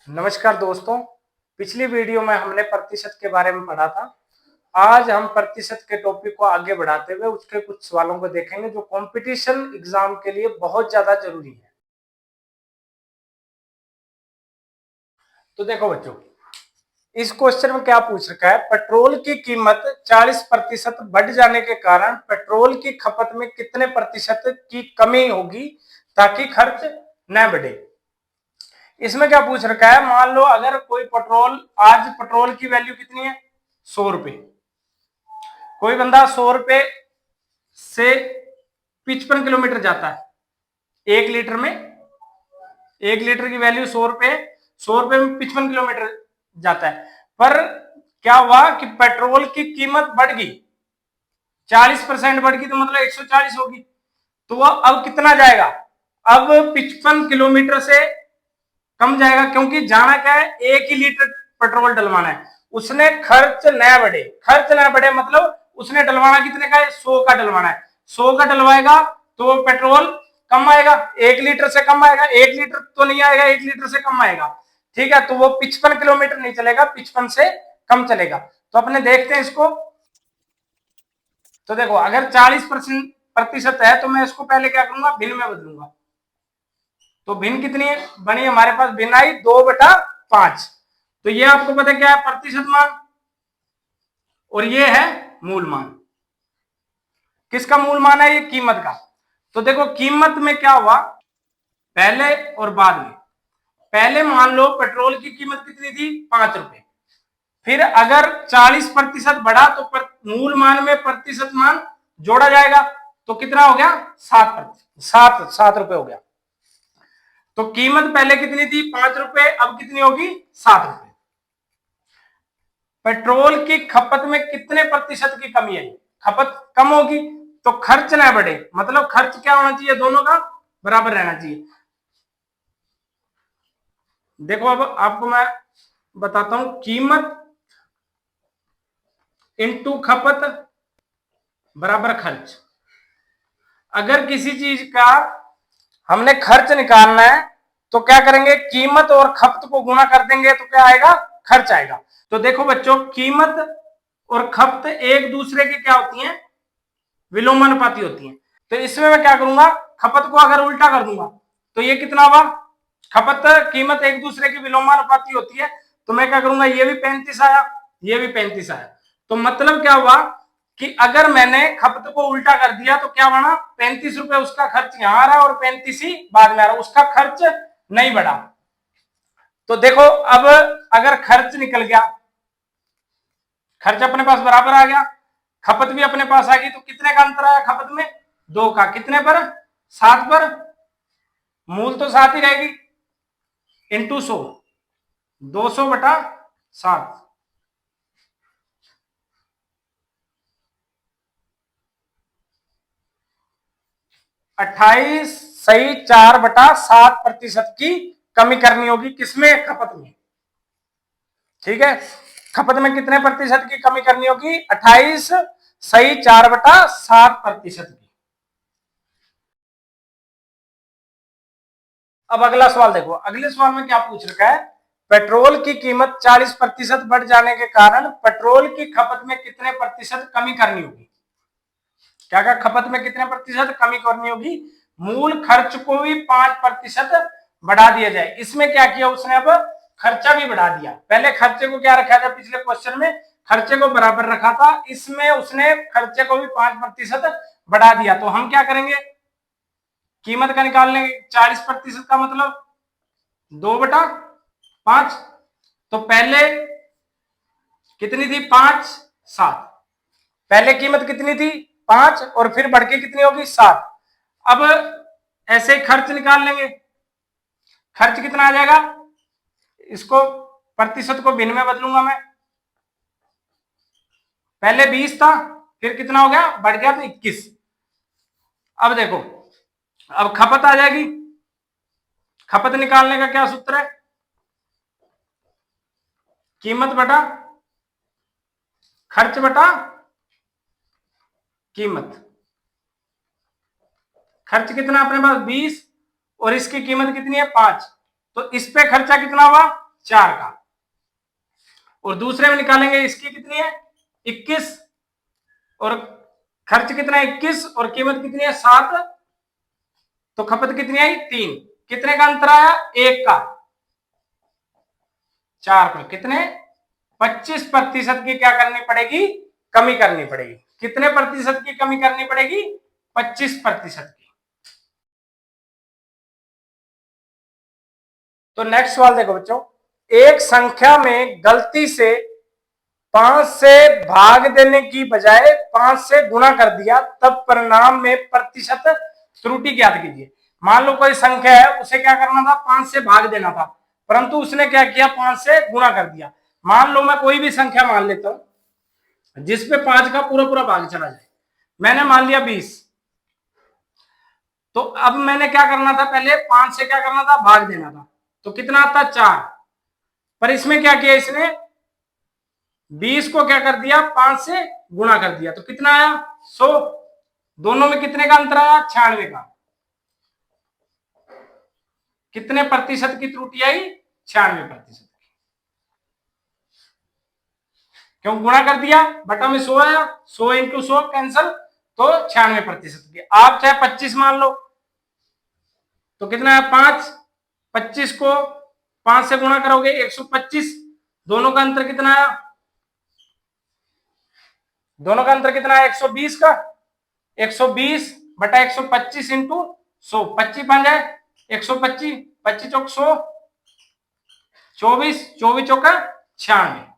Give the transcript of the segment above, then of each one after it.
नमस्कार दोस्तों। पिछली वीडियो में हमने प्रतिशत के बारे में पढ़ा था। आज हम प्रतिशत के टॉपिक को आगे बढ़ाते हुए उसके कुछ सवालों को देखेंगे जो कंपटीशन एग्जाम के लिए बहुत ज्यादा जरूरी है। तो देखो बच्चों, इस क्वेश्चन में क्या पूछ रखा है, पेट्रोल की कीमत 40% बढ़ जाने के कारण पेट्रोल की खपत में कितने प्रतिशत की कमी होगी ताकि खर्च न बढ़े। इसमें क्या पूछ रखा है, मान लो अगर कोई आज पेट्रोल की वैल्यू कितनी है, 100 रुपए। कोई बंदा 100 रुपए से 55 किलोमीटर जाता है। 1 लीटर में, 1 लीटर की वैल्यू 100 रुपए, 100 रुपए में 55 किलोमीटर जाता है। पर क्या हुआ कि पेट्रोल की कीमत बढ़ गई, 40% बढ़ गई, तो मतलब 140 होगी। तो वह अब कितना जाएगा, अब 55 किलोमीटर से कम जाएगा, क्योंकि जाना क्या है, 1 ही लीटर पेट्रोल डलवाना है। उसने खर्च न बढ़े मतलब उसने डलवाना कितने का है, 100 का डलवाना है। 100 का डलवाएगा तो पेट्रोल कम आएगा, 1 लीटर से कम आएगा। 1 लीटर तो नहीं आएगा, 1 लीटर से कम आएगा, ठीक है। तो वो 55 किलोमीटर नहीं चलेगा, 55 से कम चलेगा। तो अपने देखते हैं इसको। तो देखो, अगर 40% है तो मैं इसको पहले क्या करूंगा, भिन्न में बदलूंगा। तो भिन्न कितनी बनी हमारे पास, भिन्न आई 2/5। तो ये आपको पता क्या है, प्रतिशत मान, और ये है मूल मान। किसका मूल मान है, ये कीमत का। तो देखो कीमत में क्या हुआ, पहले और बाद में। पहले मान लो पेट्रोल की कीमत कितनी थी, 5 रुपए। फिर अगर 40% बढ़ा तो मूल मान में प्रतिशत मान जोड़ा जाएगा, तो कितना हो गया, 7 रुपए हो गया। तो कीमत पहले कितनी थी, 5 रुपए, अब कितनी होगी, 7 रुपए। पेट्रोल की खपत में कितने प्रतिशत की कमी आई, खपत कम होगी तो खर्च ना बढ़े, मतलब खर्च क्या होना चाहिए, दोनों का बराबर रहना चाहिए। देखो अब आपको मैं बताता हूं, कीमत इनटू खपत बराबर खर्च। अगर किसी चीज का हमने खर्च निकालना है तो क्या करेंगे, कीमत और खपत को गुणा कर देंगे तो क्या आएगा, खर्च आएगा। तो देखो बच्चों, कीमत और खपत एक दूसरे की क्या होती हैं, विलोमानुपाती होती हैं। तो इसमें मैं क्या करूंगा, खपत को अगर उल्टा कर दूंगा तो ये कितना हुआ, खपत कीमत एक दूसरे की विलोमानुपाती होती है। तो मैं क्या करूंगा, ये भी 35 आया, ये भी 35 आया। तो मतलब क्या हुआ कि अगर मैंने खपत को उल्टा कर दिया तो क्या बना, 35 रुपए उसका खर्च यहां आ रहा है और 35 ही बाद में आ रहा है, उसका खर्च नहीं बढ़ा। तो देखो अब अगर खर्च निकल गया, खर्च अपने पास बराबर आ गया, खपत भी अपने पास आ गई, तो कितने का अंतर आया खपत में, 2 का। कितने पर, 7 पर। मूल तो 7 ही रहेगी, इंटू 100, 200/7। 28 सही 4/7% की कमी करनी होगी, किसमें, खपत में। ठीक है, खपत में कितने प्रतिशत की कमी करनी होगी, 28 सही 4/7% की। अब अगला सवाल देखो, अगले सवाल में क्या पूछ रखा है, पेट्रोल की कीमत 40% बढ़ जाने के कारण पेट्रोल की खपत में कितने प्रतिशत कमी करनी होगी। क्या क्या, खपत में कितने प्रतिशत कमी करनी होगी, मूल खर्च को भी 5% बढ़ा दिया जाए। इसमें क्या किया उसने, अब खर्चा भी बढ़ा दिया। पहले खर्चे को क्या रखा था, पिछले क्वेश्चन में खर्चे को बराबर रखा था, इसमें उसने खर्चे को भी 5% बढ़ा दिया। तो हम क्या करेंगे, कीमत का निकाल लेंगे, 40% का मतलब 2/5। तो पहले कितनी थी, 5, 7। पहले कीमत कितनी थी, 5, और फिर बढ़ के कितनी होगी, 7। अब ऐसे खर्च निकाल लेंगे, खर्च कितना आ जाएगा, इसको प्रतिशत को भिन्न में बदलूंगा मैं। पहले 20 था, फिर कितना हो गया, बढ़ गया तो 21। अब देखो, अब खपत आ जाएगी, खपत निकालने का क्या सूत्र है, कीमत बटा खर्च बटा कीमत। खर्च कितना अपने पास, 20, और इसकी कीमत कितनी है, 5। तो इस पे खर्चा कितना हुआ, 4 का। और दूसरे में निकालेंगे, इसकी कितनी है 21 और खर्च कितना है 21 और कीमत कितनी है 7, तो खपत कितनी आई 3। कितने का अंतर आया 1 का, 4 पर कितने 25% की क्या करनी पड़ेगी, कमी करनी पड़ेगी। कितने प्रतिशत की कमी करनी पड़ेगी 25% की। तो नेक्स्ट सवाल देखो बच्चों, एक संख्या में गलती से 5 से भाग देने की बजाय 5 से गुणा कर दिया, तब परिणाम में प्रतिशत त्रुटि ज्ञात कीजिए। मान लो कोई संख्या है, उसे क्या करना था 5 से भाग देना था, परंतु उसने क्या किया 5 से गुणा कर दिया। मान लो मैं कोई भी संख्या मान लेता हूं जिसपे 5 का पूरा पूरा भाग चला जाए, मैंने मान लिया 20, तो अब मैंने क्या करना था, पहले 5 से क्या करना था भाग देना था, तो कितना आता 4। पर इसमें क्या किया, इसने 20 को क्या कर दिया 5 से गुणा कर दिया, तो कितना आया 100। दोनों में कितने का अंतर आया 96 का। कितने प्रतिशत की त्रुटि आई 96%। क्यों गुणा कर दिया, बटा में 100 आया, 100 इंटू 100 कैंसल, तो 96% की। आप चाहे 25 मान लो, तो कितना है 5, 25 को 5 से गुणा करोगे 125। दोनों का अंतर कितना आया, दोनों का अंतर कितना है 120 का। 120 बटा 125 इंटू 100, 25 बन जाए 125, 25 चौक 100, 24, 24 चौका 96।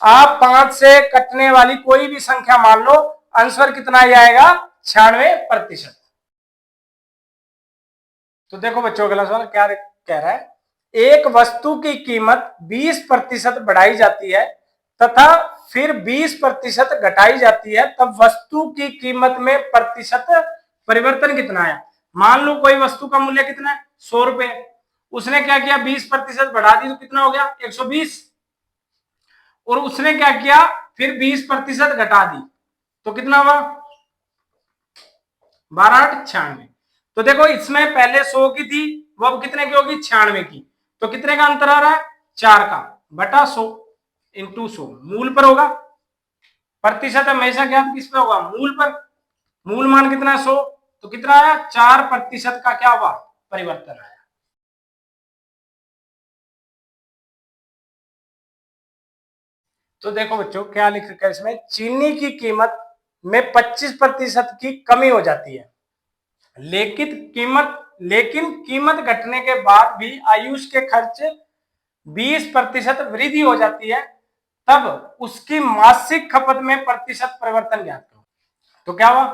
आप 5 से कटने वाली कोई भी संख्या मान लो, आंसर कितना ही आएगा 96%। तो देखो बच्चों, अगला सवाल क्या कह रहा है, एक वस्तु की कीमत 20% बढ़ाई जाती है तथा फिर 20% घटाई जाती है, तब वस्तु की कीमत में प्रतिशत परिवर्तन कितना है। मान लो कोई वस्तु का मूल्य कितना है 100 रुपए, उसने क्या किया 20% बढ़ा दी, तो कितना हो गया 120। और उसने क्या किया फिर 20% घटा दी, तो कितना हुआ 12 96। तो देखो इसमें पहले 100 की थी, वो अब कितने की होगी 96 की, तो कितने का अंतर आ रहा है 4 का, बटा 100 इंटू 100, मूल पर होगा। प्रतिशत हमेशा ज्ञात किस पे होगा, मूल पर। मूल मान कितना है 100, तो कितना आया 4% का क्या हुआ परिवर्तन आया। तो देखो बच्चों क्या लिख रखा है इसमें, चीनी की कीमत में 25% की कमी हो जाती है, लेकिन कीमत घटने के बाद भी आयुष के खर्च 20% वृद्धि हो जाती है, तब उसकी मासिक खपत में प्रतिशत परिवर्तन ज्ञात करो। तो क्या हुआ,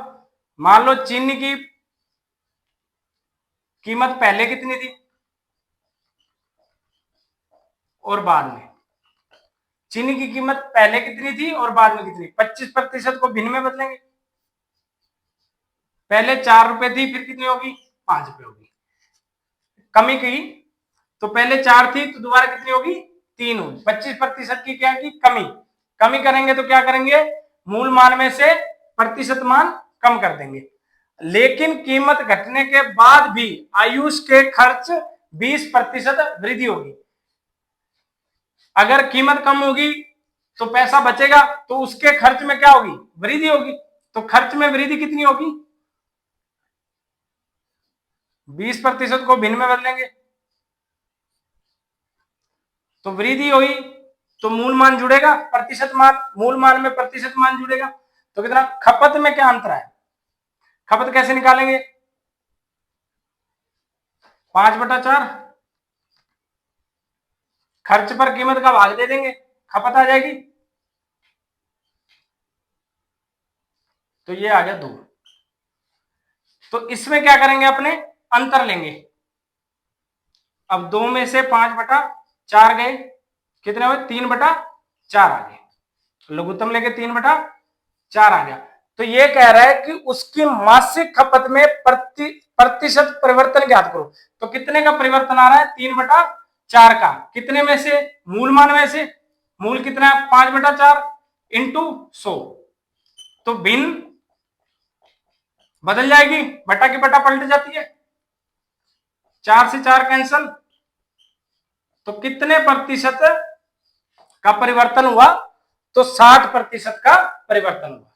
मान लो चीनी की कीमत पहले कितनी थी और बाद में, चीनी की कीमत पहले कितनी थी और बाद में कितनी, 25% को भिन्न में बदलेंगे। पहले 4 रुपए थी, फिर कितनी होगी 5 रुपए होगी, कमी की। तो पहले 4 थी तो दोबारा कितनी होगी 3 होगी। 25% की क्या की कमी, कमी करेंगे तो क्या करेंगे, मूल मान में से प्रतिशत मान कम कर देंगे। लेकिन कीमत घटने के बाद भी आयुष के खर्च 20% वृद्धि होगी। अगर कीमत कम होगी तो पैसा बचेगा, तो उसके खर्च में क्या होगी वृद्धि होगी। तो खर्च में वृद्धि कितनी होगी, 20% को भिन्न में बदलेंगे तो वृद्धि हुई, तो मूल मान जुड़ेगा, प्रतिशत मान, मूल मान में प्रतिशत मान जुड़ेगा। तो कितना, खपत में क्या अंतर है, खपत कैसे निकालेंगे 5/4, खर्च पर कीमत का भाग दे देंगे, खपत आ जाएगी। तो ये आ गया 2। तो इसमें क्या करेंगे, अपने अंतर लेंगे। अब 2 में से 5/4 गए, कितने हुए 3/4 आ गए, लघुत्तम लेके 3/4 आ गया। तो ये कह रहा है कि उसकी मासिक खपत में प्रतिशत परिवर्तन ज्ञात करो। तो कितने का परिवर्तन आ रहा है 3/4 का, कितने में से, मूल मान में से। मूल कितना है 5/4 इंटू 100, तो भिन्न बदल जाएगी, बटा की बटा पलट जाती है, 4 से 4 कैंसल, तो कितने प्रतिशत का परिवर्तन हुआ? तो 60% का परिवर्तन हुआ।